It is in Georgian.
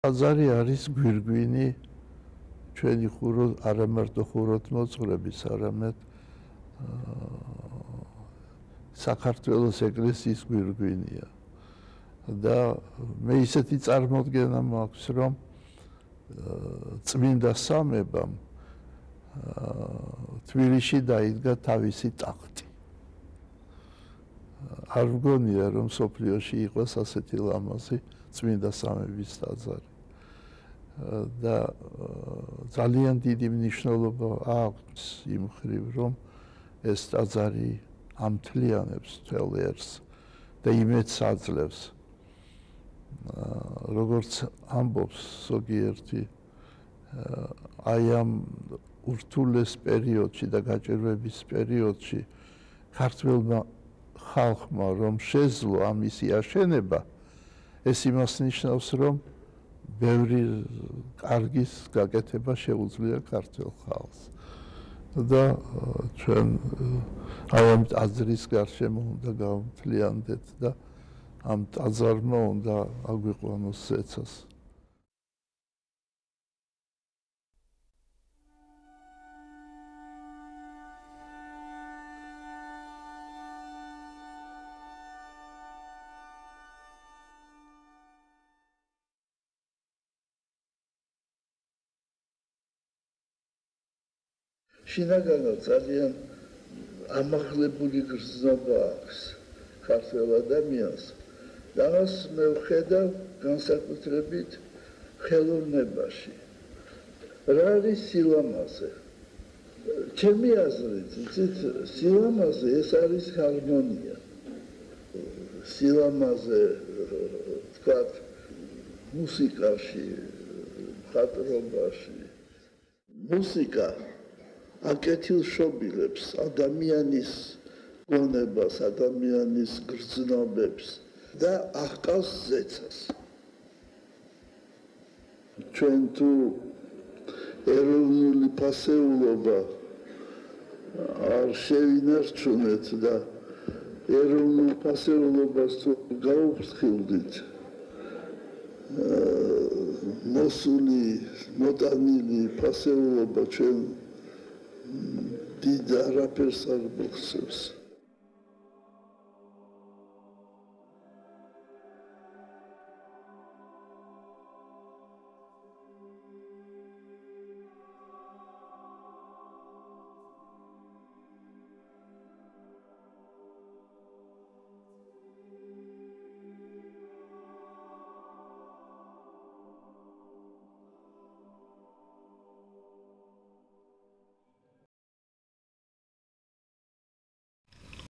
ტაძარი არის გვირგვინი ჩვენი არა მარტო ხუროთმოძღვრების, არამედ საქართველოს ეკლესიის გვირგვინია. და მე ისეთი წარმოდგენა მაქვს, რომ წმინდა სამებამ თბილისში დაიდგა თავისი ტახტი. არ მგონია, რომ სოფლიოში იყოს ასეთი ლამაზი წმინდა სამების ტაძარი. და ძალიან დიდი მნიშვნელობა აქვს იმ მხრივ, რომ ეს ტაძარი ამთლიანებს მთელ ერს და იმედს აძლევს. როგორც ამბობს ზოგიერთი, აი ამ ურთულეს პერიოდში და გაჭირვების პერიოდში ქართველმა ხალხმა რომ შეძლო ამისი აშენება, ეს იმას ნიშნავს, რომ ბევრი კარგის გაკეთება შეუძლია ქართველ ხალხს. და ჩვენ აი ამ ტაძრის გარშემო უნდა გავმთლიანდეთ და ამ ტაძარმა უნდა აგვიყვანოს ზეცას. შინაგანად ძალიან ამაღლებული გრძნობა აქვს ქართველ ადამიანს. და მას მე ვხედავ განსაკუთრებით ხელოვნებაში. რა არის სილამაზე? ჩემი აზრით, სილამაზე ეს არის ჰარმონია. სილამაზე, თქვათ, მუსიკაში, მხატვრობაში. მუსიკა აკეთილშობილებს ადამიანის გონებას, ადამიანის გრძნობებს და აღყავს ზეცას. ჩვენ თუ ეროვნული ფასეულობა არ შევინარჩუნეთ და ეროვნულ ფასეულობას თუ გაუფრთხილდით, მოსული, მოტანილი ფასეულობა ჩვენ დიდ არაფერს არ მოხსებს.